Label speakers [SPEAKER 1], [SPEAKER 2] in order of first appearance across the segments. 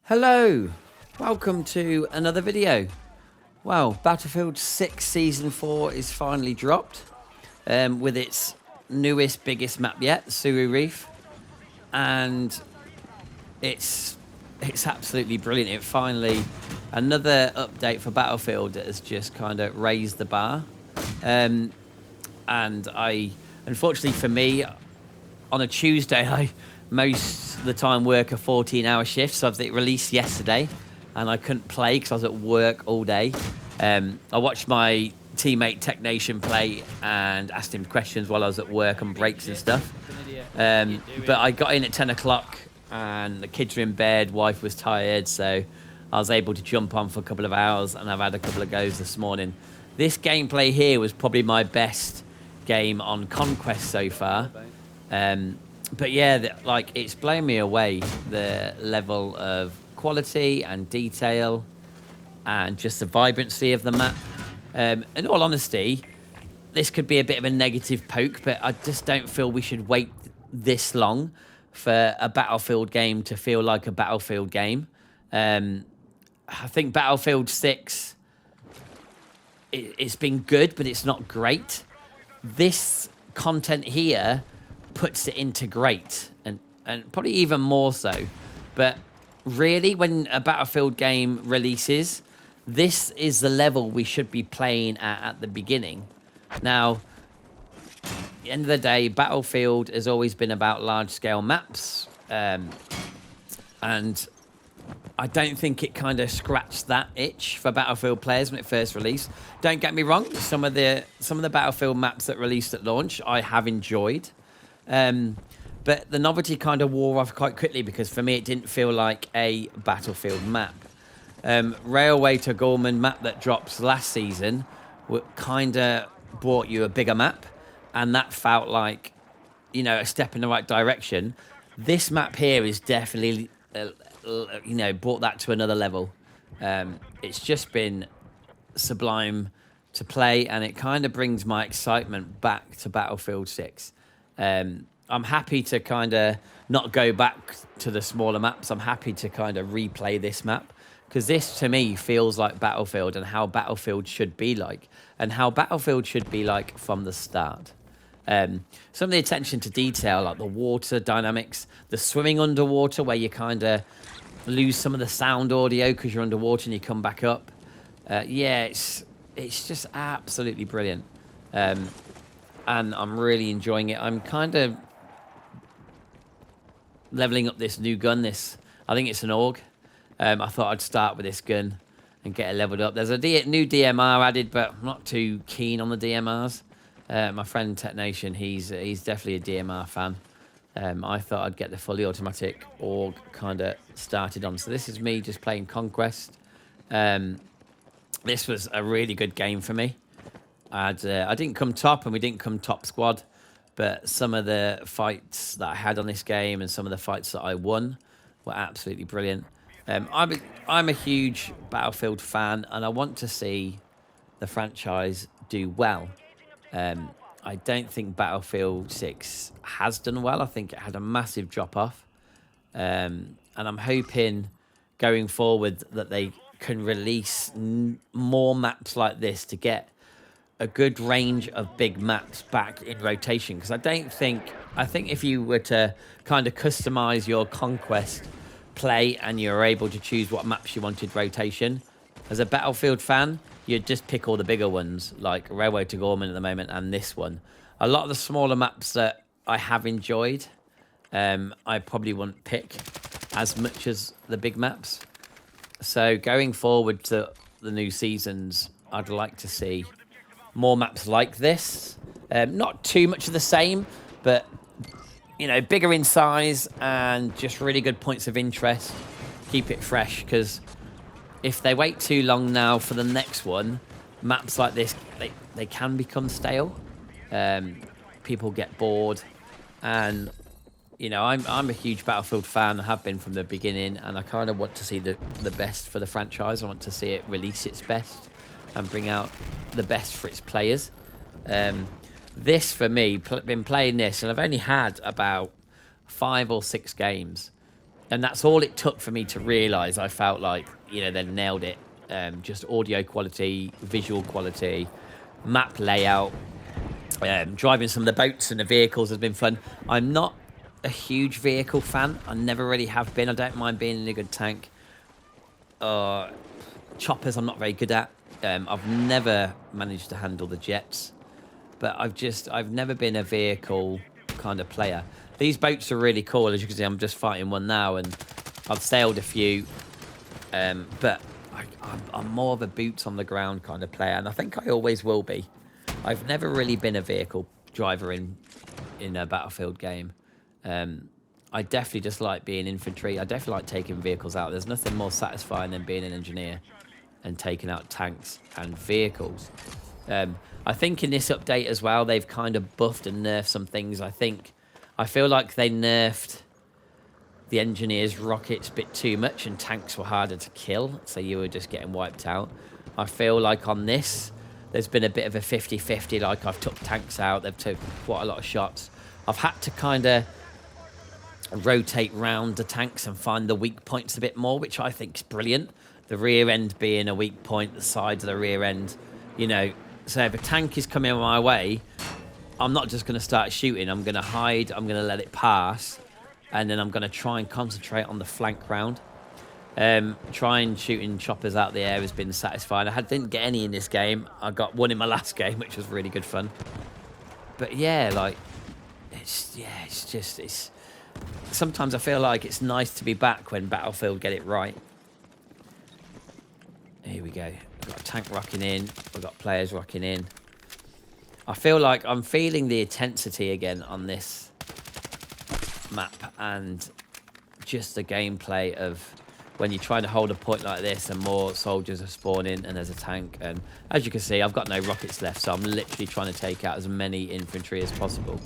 [SPEAKER 1] Hello, welcome to another video. Well, Battlefield 6 Season 4 is finally dropped with its newest, biggest map yet, Suru Reef. And it's absolutely brilliant. It finally, another update for Battlefield that has just kind of raised the bar. And unfortunately for me, on a Tuesday, I most of the time work a 14-hour shift, so it released yesterday and I couldn't play because I was at work all day. I watched my teammate Tech Nation play and asked him questions while I was at work on breaks and stuff. But I got in at 10 o'clock and the kids were in bed, wife was tired, so I was able to jump on for a couple of hours, and I've had a couple of goes this morning. This gameplay here was probably my best game on Conquest so far. But yeah, it's blown me away, the level of quality and detail and just the vibrancy of the map. In all honesty, this could be a bit of a negative poke, but I just don't feel we should wait this long for a Battlefield game to feel like a Battlefield game. I think Battlefield 6, it's been good, but it's not great. This content here puts it into great, and probably even more so. But really, when a Battlefield game releases, this is the level we should be playing at the beginning. Now, at the end of the day, Battlefield has always been about large-scale maps, and I don't think it kind of scratched that itch for Battlefield players when it first released. Don't get me wrong, some of the Battlefield maps that released at launch I have enjoyed. But the novelty kind of wore off quite quickly because for me it didn't feel like a Battlefield map. Railway to Gorman map that drops last season kind of brought you a bigger map, and that felt like, a step in the right direction. This map here is definitely, brought that to another level. It's just been sublime to play, and it kind of brings my excitement back to Battlefield 6. I'm happy to kind of not go back to the smaller maps. I'm happy to kind of replay this map, because this to me feels like Battlefield and how Battlefield should be like, and how Battlefield should be like from the start. Some of the attention to detail, like the water dynamics, the swimming underwater where you kind of lose some of the sound audio because you're underwater and you come back up. It's just absolutely brilliant. And I'm really enjoying it. I'm kind of leveling up this new gun. I think it's an AUG. I thought I'd start with this gun and get it leveled up. There's a new DMR added, but I'm not too keen on the DMRs. My friend Tech Nation, he's definitely a DMR fan. I thought I'd get the fully automatic AUG kind of started on. So this is me just playing Conquest. This was a really good game for me. I didn't come top, and we didn't come top squad, but some of the fights that I had on this game and some of the fights that I won were absolutely brilliant. I'm a huge Battlefield fan, and I want to see the franchise do well. I don't think Battlefield 6 has done well. I think it had a massive drop-off. And I'm hoping going forward that they can release more maps like this to get a good range of big maps back in rotation. Because I think if you were to kind of customize your Conquest play and you're able to choose what maps you wanted rotation, as a Battlefield fan, you'd just pick all the bigger ones, like Railway to Gorman at the moment and this one. A lot of the smaller maps that I have enjoyed, I probably wouldn't pick as much as the big maps. So going forward to the new seasons, I'd like to see more maps like this. Not too much of the same, but, bigger in size and just really good points of interest. Keep it fresh, because if they wait too long now for the next one, maps like this, they can become stale. People get bored, and I'm a huge Battlefield fan. I have been from the beginning, and I kind of want to see the best for the franchise. I want to see it release its best and bring out the best for its players. This for me, been playing this, and I've only had about 5 or 6 games. And that's all it took for me to realise. I felt like, they nailed it. Just audio quality, visual quality, map layout, driving some of the boats and the vehicles has been fun. I'm not a huge vehicle fan. I never really have been. I don't mind being in a good tank. Choppers I'm not very good at. I've never managed to handle the jets, but I've never been a vehicle kind of player. These boats are really cool. As you can see, I'm just fighting one now, and I've sailed a few, but I'm more of a boots on the ground kind of player, and I think I always will be. I've never really been a vehicle driver in a Battlefield game. I definitely just like being infantry. I definitely like taking vehicles out. There's nothing more satisfying than being an engineer and taking out tanks and vehicles. I think in this update as well, they've kind of buffed and nerfed some things. I feel like they nerfed the engineers' rockets a bit too much, and tanks were harder to kill, so you were just getting wiped out. I feel like on this, there's been a bit of a 50-50. Like, I've took tanks out, they've took quite a lot of shots. I've had to kind of rotate round the tanks and find the weak points a bit more, which I think is brilliant. The rear end being a weak point, the sides of the rear end, So if a tank is coming my way, I'm not just going to start shooting. I'm going to hide. I'm going to let it pass. And then I'm going to try and concentrate on the flank round. Trying shooting choppers out the air has been satisfying. Didn't get any in this game. I got one in my last game, which was really good fun. But yeah, like, it's sometimes I feel like it's nice to be back when Battlefield get it right. Here we go. We've got a tank rocking in. We've got players rocking in. I feel like I'm feeling the intensity again on this map, and just the gameplay of when you're trying to hold a point like this and more soldiers are spawning and there's a tank. And as you can see, I've got no rockets left, so I'm literally trying to take out as many infantry as possible.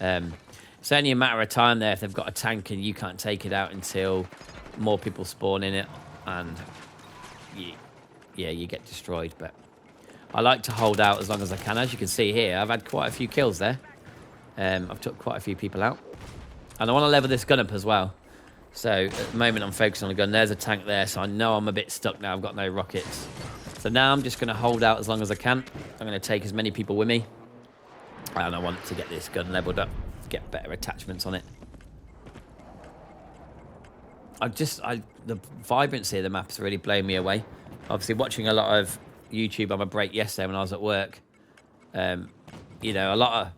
[SPEAKER 1] It's only a matter of time there if they've got a tank and you can't take it out until more people spawn in it, and you get destroyed. But I like to hold out as long as I can. As you can see here, I've had quite a few kills there. I've took quite a few people out. And I want to level this gun up as well. So at the moment, I'm focusing on the gun. There's a tank there, so I know I'm a bit stuck now. I've got no rockets. So now I'm just going to hold out as long as I can. I'm going to take as many people with me. And I want to get this gun leveled up, get better attachments on it. The vibrancy of the map is really blowing me away. Obviously, watching a lot of YouTube on my break yesterday when I was at work. A lot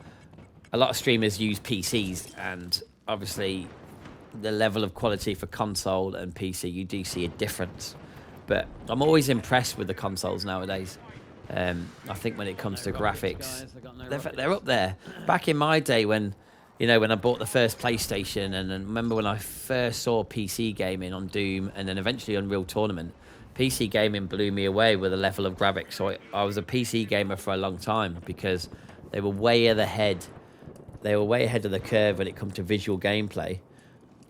[SPEAKER 1] of streamers use PCs, and obviously the level of quality for console and PC, you do see a difference. But I'm always impressed with the consoles nowadays. I think when it comes to graphics, they're up there. Back in my day when I bought the first PlayStation, and remember when I first saw PC gaming on Doom and then eventually Unreal Tournament, PC gaming blew me away with the level of graphics. So I was a PC gamer for a long time because they were way ahead. They were way ahead of the curve when it comes to visual gameplay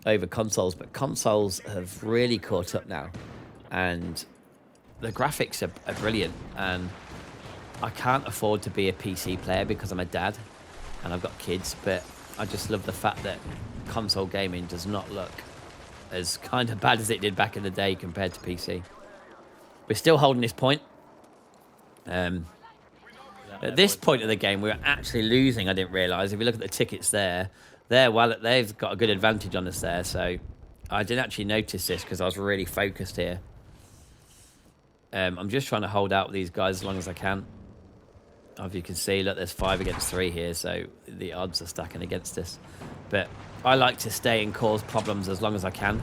[SPEAKER 1] over consoles. But consoles have really caught up now, and the graphics are brilliant. And I can't afford to be a PC player because I'm a dad and I've got kids, but I just love the fact that console gaming does not look as kind of bad as it did back in the day compared to PC. We're still holding this point. At this point of the game, we were actually losing. I didn't realise. If you look at the tickets they've got a good advantage on us there. So I didn't actually notice this because I was really focused here. I'm just trying to hold out with these guys as long as I can. As you can see, look, there's 5 against 3 here, so the odds are stacking against us. But I like to stay and cause problems as long as I can,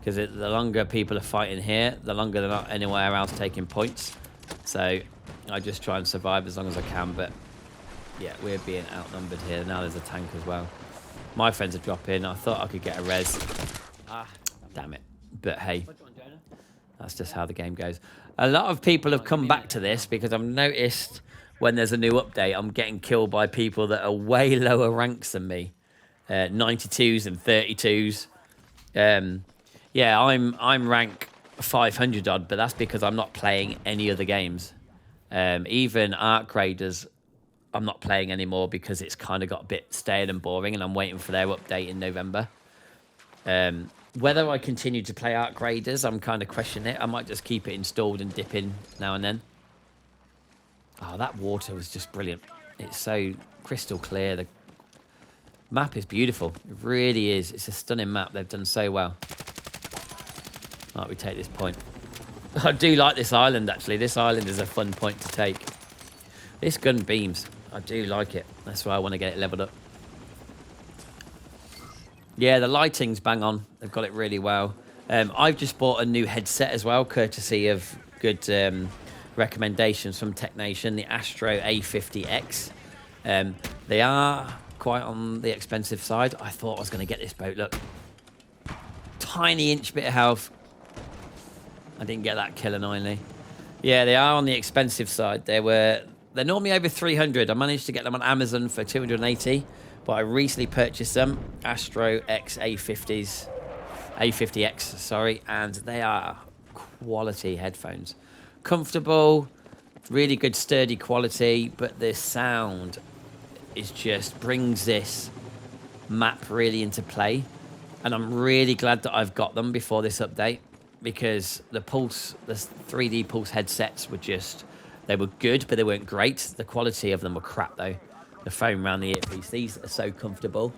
[SPEAKER 1] because the longer people are fighting here, the longer they're not anywhere else taking points. So I just try and survive as long as I can. But yeah, we're being outnumbered here. Now there's a tank as well. My friends are dropping. I thought I could get a res. Damn it. But hey, that's just how the game goes. A lot of people have come back to this because I've noticed when there's a new update, I'm getting killed by people that are way lower ranks than me. 92s and 32s. Yeah, I'm rank 500 odd, but that's because I'm not playing any other games. Even Arc Raiders, I'm not playing anymore because it's kind of got a bit stale and boring, and I'm waiting for their update in November. Whether I continue to play Arc Raiders, I'm kind of questioning it. I might just keep it installed and dip in now and then. Oh, that water was just brilliant. It's so crystal clear. The map is beautiful. It really is. It's a stunning map. They've done so well. Right, we take this point. I do like this island, actually. This island is a fun point to take. This gun beams. I do like it. That's why I want to get it leveled up. Yeah, the lighting's bang on. They've got it really well. I've just bought a new headset as well, courtesy of good recommendations from Tech Nation, the Astro A50X. They are quite on the expensive side. I thought I was going to get this boat. Look. Tiny inch bit of health. I didn't get that kill, annoyingly. Yeah, they are on the expensive side. They're normally over 300. I managed to get them on Amazon for 280, but I recently purchased them. Astro X A50X, sorry, and they are quality headphones. Comfortable, really good sturdy quality, but the sound is just brings this map really into play. And I'm really glad that I've got them before this update, because the 3D Pulse headsets were just, they were good, but they weren't great. The quality of them were crap, though. The foam around the earpiece, these are so comfortable.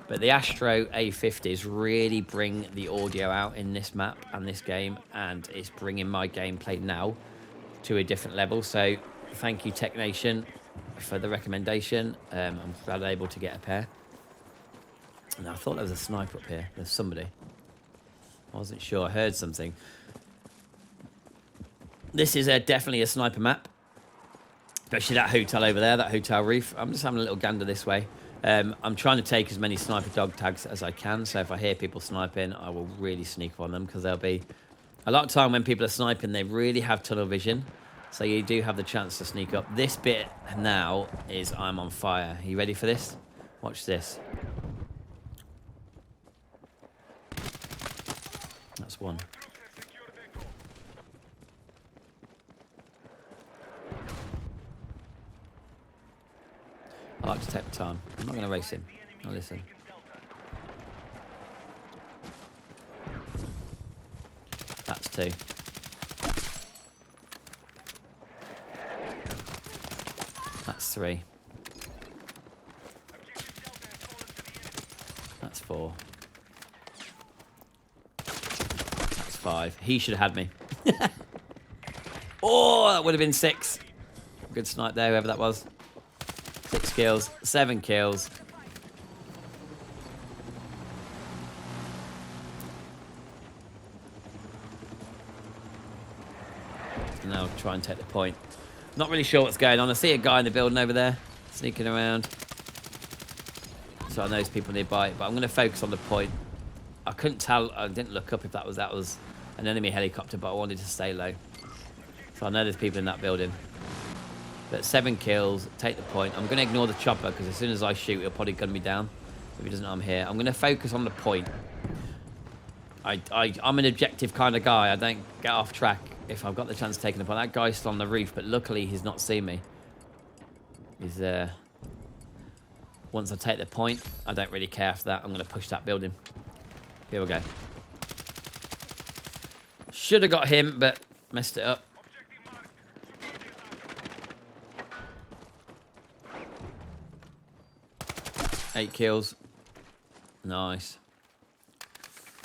[SPEAKER 1] But the Astro A50s really bring the audio out in this map and this game, and it's bringing my gameplay now to a different level. So thank you, Tech Nation, for the recommendation. I'm glad I'm able to get a pair. And I thought there was a sniper up here. There's somebody. I wasn't sure. I heard something. This is definitely a sniper map. Especially that hotel over there, that hotel Reef. I'm just having a little gander this way. I'm trying to take as many sniper dog tags as I can. So if I hear people sniping, I will really sneak up on them, because there'll be a lot of time when people are sniping, they really have tunnel vision. So you do have the chance to sneak up. This bit now is I'm on fire. Are you ready for this? Watch this. That's one. I like to take the time. I'm not going to race him. Now listen. That's two. That's three. That's four. That's five. He should have had me. Oh, that would have been six. Good snipe there, whoever that was. 6 kills, 7 kills. Now try and take the point. Not really sure what's going on. I see a guy in the building over there, sneaking around. So I know there's people nearby, but I'm going to focus on the point. I couldn't tell, I didn't look up if that was an enemy helicopter, but I wanted to stay low. So I know there's people in that building. But 7 kills, take the point. I'm going to ignore the chopper, because as soon as I shoot, he'll probably gun me down. If he doesn't know I'm here. I'm going to focus on the point. I'm an objective kind of guy. I don't get off track if I've got the chance of taking the point. That guy's still on the roof, but luckily he's not seen me. He's once I take the point, I don't really care after that. I'm going to push that building. Here we go. Should have got him, but messed it up. Eight kills. Nice.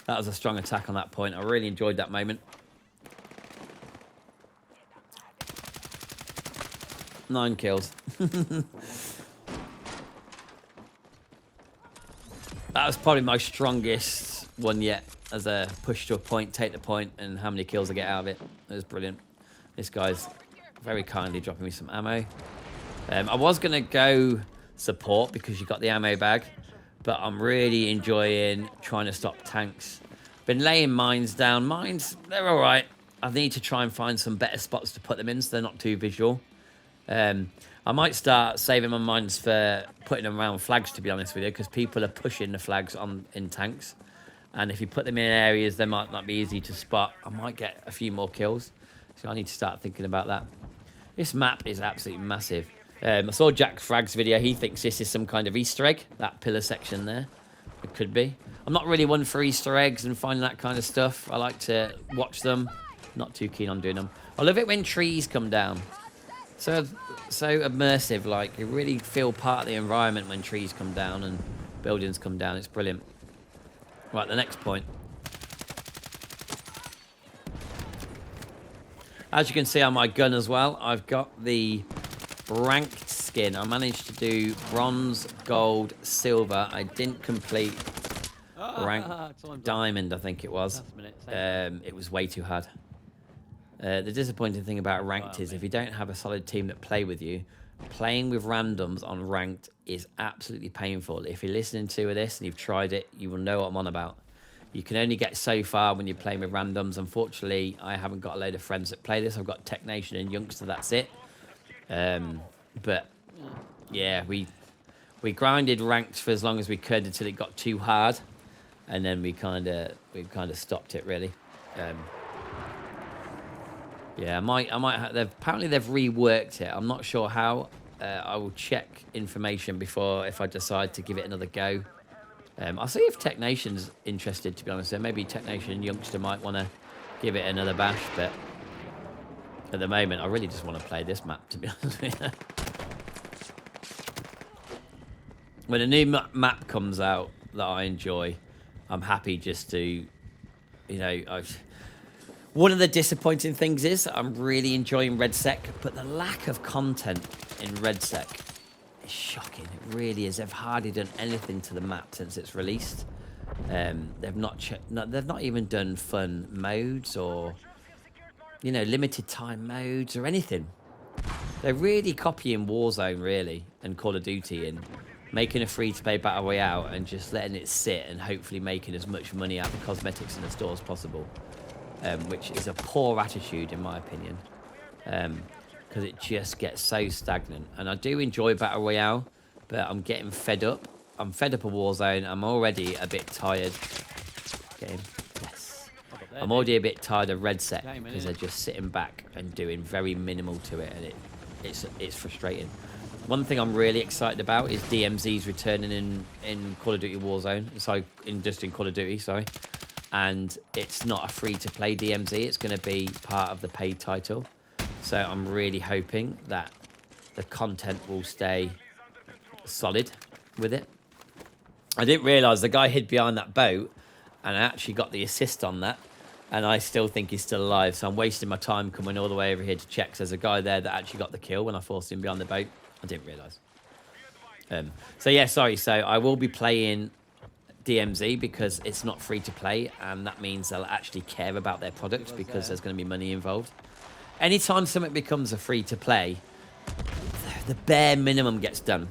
[SPEAKER 1] That was a strong attack on that point. I really enjoyed that moment. 9 kills. That was probably my strongest one yet, as a push to a point, take the point, and how many kills I get out of it. It was brilliant. This guy's very kindly dropping me some ammo. I was going to go support because you got the ammo bag, but I'm really enjoying trying to stop tanks. Been laying mines down. Mines, they're all right. I need to try and find some better spots to put them in so they're not too visual. I might start saving my mines for putting them around flags, to be honest with you, because people are pushing the flags in tanks, and if you put them in areas they might not be easy to spot, I might get a few more kills. So I need to start thinking about that. This map is absolutely massive. I saw Jack Fragg's video. He thinks this is some kind of Easter egg, that pillar section there. It could be. I'm not really one for Easter eggs and finding that kind of stuff. I like to watch them. Not too keen on doing them. I love it when trees come down. So immersive, like you really feel part of the environment when trees come down and buildings come down. It's brilliant. Right, the next point. As you can see on my gun as well, I've got the ranked skin. I managed to do bronze, gold, silver. I didn't complete ranked diamond, I think it was. It was way too hard. The disappointing thing about ranked is if you don't have a solid team that play with you, playing with randoms on ranked is absolutely painful. If you're listening to this and you've tried it, you will know what I'm on about. You can only get so far when you're playing with randoms. Unfortunately, I haven't got a load of friends that play this. I've got Tech Nation and Youngster, that's it. But yeah, we grinded ranked for as long as we could until it got too hard, and then we kind of stopped it really. Yeah, I might have, apparently they've reworked it. I'm not sure how. I will check information before if I decide to give it another go. I'll see if Tech Nation's interested, to be honest. Maybe Tech Nation and Youngster might want to give it another bash, but at the moment, I really just want to play this map, to be honest with you. When a new map comes out that I enjoy, I'm happy just to, you know, one of the disappointing things is I'm really enjoying RedSec, but the lack of content in RedSec is shocking. It really is. They've hardly done anything to the map since it's released. They've not even done fun modes or, you know, limited time modes or anything. They're really copying Warzone, really, and Call of Duty, and making a free-to-play battle royale and just letting it sit and hopefully making as much money out of the cosmetics in the store as possible. Which is a poor attitude, in my opinion, because it just gets so stagnant. And I do enjoy Battle Royale, but I'm getting fed up. I'm fed up of Warzone. I'm already a bit tired. Game. Yes. I'm already a bit tired of RedSec because they're just sitting back and doing very minimal to it, and it's frustrating. One thing I'm really excited about is DMZ's returning in Call of Duty Warzone. Sorry, in Call of Duty, sorry. And it's not a free-to-play DMZ. It's going to be part of the paid title. So I'm really hoping that the content will stay solid with it. I didn't realise the guy hid behind that boat, and I actually got the assist on that. And I still think he's still alive. So I'm wasting my time coming all the way over here to check. So there's a guy there that actually got the kill when I forced him behind the boat. I didn't realise. So yeah, sorry. So I will be playing DMZ because it's not free to play, and that means they'll actually care about their products because there's going to be money involved. Anytime something becomes a free to play, the bare minimum gets done.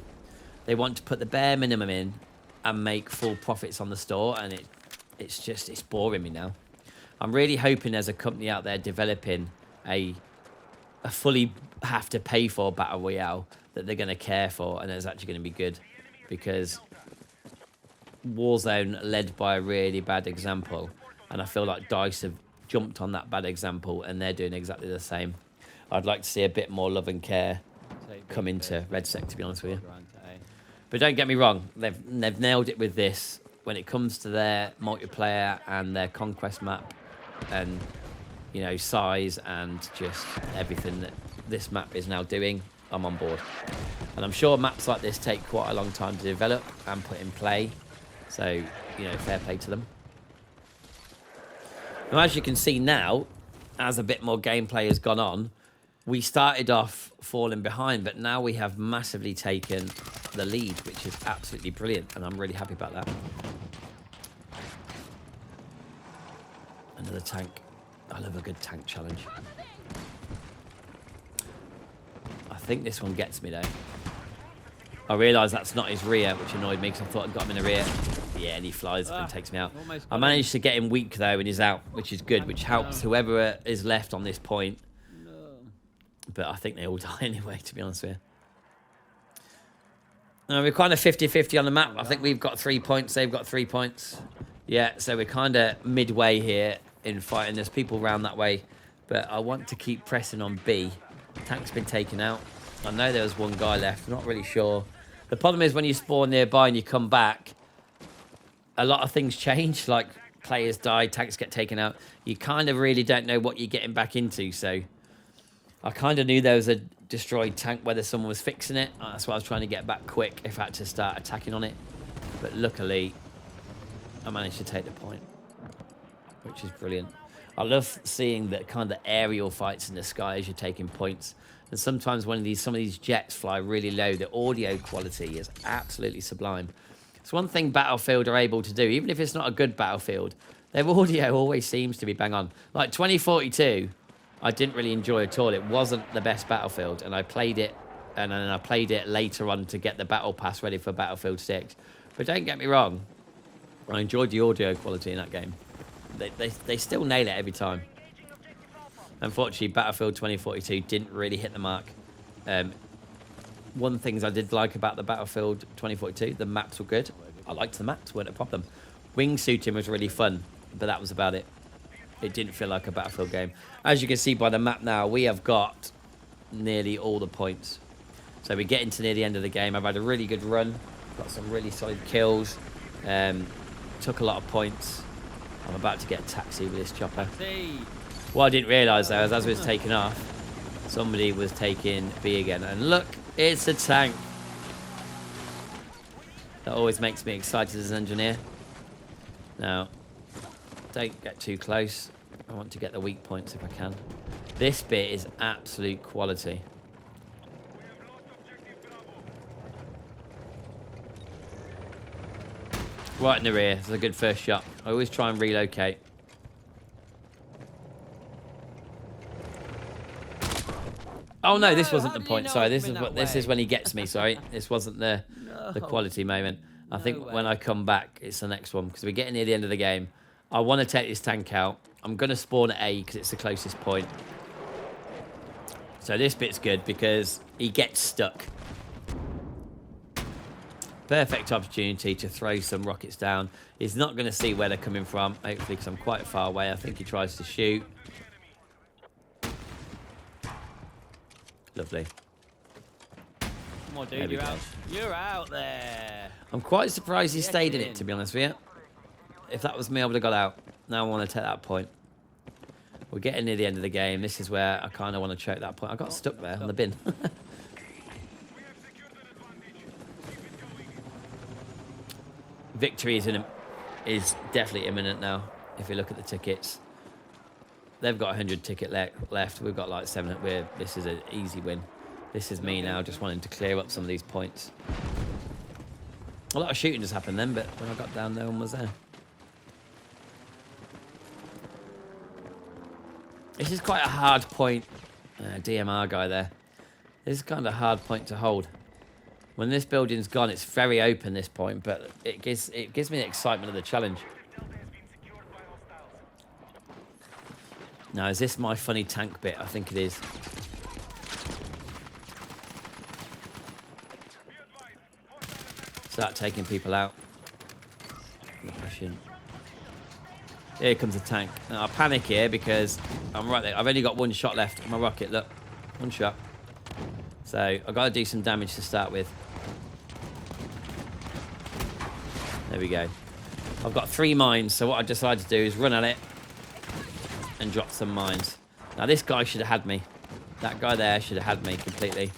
[SPEAKER 1] They want to put the bare minimum in and make full profits on the store, and it's boring me now. I'm really hoping there's a company out there developing a fully have to pay for battle royale that they're going to care for, and it's actually going to be good, because Warzone led by a really bad example, and I feel like DICE have jumped on that bad example and they're doing exactly the same. I'd like to see a bit more love and care come into RedSec, to be honest with you. But don't get me wrong, they've nailed it with this. When it comes to their multiplayer and their conquest map and, you know, size and just everything that this map is now doing, I'm on board. And I'm sure maps like this take quite a long time to develop and put in play. So, you know, fair play to them. Now, as you can see now, as a bit more gameplay has gone on, we started off falling behind, but now we have massively taken the lead, which is absolutely brilliant, and I'm really happy about that. Another tank. I love a good tank challenge. I think this one gets me, though. I realise that's not his rear, which annoyed me because I thought I'd got him in the rear. Yeah, and he flies and takes me out. I managed to get him weak, though, and he's out, which is good, which helps whoever is left on this point. But I think they all die anyway, to be honest with you. We're kind of 50-50 on the map. I think we've got 3 points. They've got 3 points. Yeah, so we're kind of midway here in fighting. There's people around that way. But I want to keep pressing on B. Tank's been taken out. I know there was one guy left. I'm not really sure. The problem is when you spawn nearby and you come back, a lot of things change, like players die, tanks get taken out. You kind of really don't know what you're getting back into. So I kind of knew there was a destroyed tank, whether someone was fixing it. That's why I was trying to get back quick if I had to start attacking on it. But luckily, I managed to take the point, which is brilliant. I love seeing the kind of aerial fights in the sky as you're taking points. And sometimes some of these jets fly really low. The audio quality is absolutely sublime. It's one thing Battlefield are able to do, even if it's not a good Battlefield. Their audio always seems to be bang on. Like 2042, I didn't really enjoy at all. It wasn't the best Battlefield, and I played it, and then I played it later on to get the Battle Pass ready for Battlefield 6. But don't get me wrong, I enjoyed the audio quality in that game. They still nail it every time. Unfortunately, Battlefield 2042 didn't really hit the mark. One things I did like about the Battlefield 2042, the maps were good. I liked the maps, weren't a problem. Wingsuiting was really fun, but that was about it. It didn't feel like a Battlefield game. As you can see by the map now, we have got nearly all the points. So we're getting to near the end of the game. I've had a really good run. Got some really solid kills. Took a lot of points. I'm about to get a taxi with this chopper. What I didn't realise though is as we was taking off, somebody was taking B again. And look, it's a tank. That always makes me excited as an engineer. Now, don't get too close. I want to get the weak points if I can. This bit is absolute quality. Right in the rear. It's a good first shot. I always try and relocate. Oh no, this wasn't the point. Sorry, this is when he gets me. Sorry, this wasn't the quality moment. I think when I come back, it's the next one because we're getting near the end of the game. I want to take this tank out. I'm going to spawn at A because it's the closest point. So this bit's good because he gets stuck. Perfect opportunity to throw some rockets down. He's not going to see where they're coming from, hopefully, because I'm quite far away. I think he tries to shoot. Lovely.
[SPEAKER 2] Come on, dude, you're out there.
[SPEAKER 1] I'm quite surprised he stayed in it, to be honest with you. If that was me, I would have got out. Now I want to take that point. We're getting near the end of the game. This is where I kind of want to choke that point. I got stuck there on the bin. Victory is definitely imminent now. If you look at the tickets, they've got 100 ticket left. We've got like 7. This is an easy win. This is me now, just wanting to clear up some of these points. A lot of shooting just happened then, but when I got down, no one was there. This is quite a hard point. DMR guy there. This is kind of a hard point to hold. When this building's gone, it's very open, this point, but it gives me the excitement of the challenge. Now, is this my funny tank bit? I think it is. Start taking people out. Here comes a tank. Now, I panic here because I'm right there. I've only got one shot left on my rocket. Look, one shot. So I've got to do some damage to start with. There we go. I've got 3 mines, so what I decided to do is run at it and drop some mines. Now this guy should have had me. That guy there should have had me completely.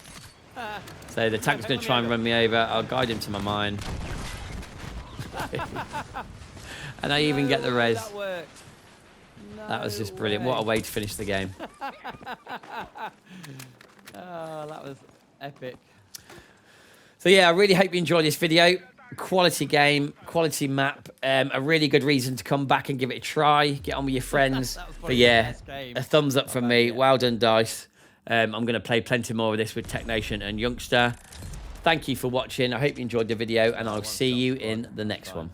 [SPEAKER 1] So the tank's going to try and run me over. I'll guide him to my mine. And I even get the res. That was just brilliant. What a way to finish the game.
[SPEAKER 2] Oh, that was epic.
[SPEAKER 1] So yeah, I really hope you enjoyed this video. Quality game, quality map. A really good reason to come back and give it a try. Get on with your friends. But yeah, a thumbs up from me. Well done, Dice. I'm going to play plenty more of this with Tech Nation and Youngster. Thank you for watching. I hope you enjoyed the video, and I'll see you in the next one.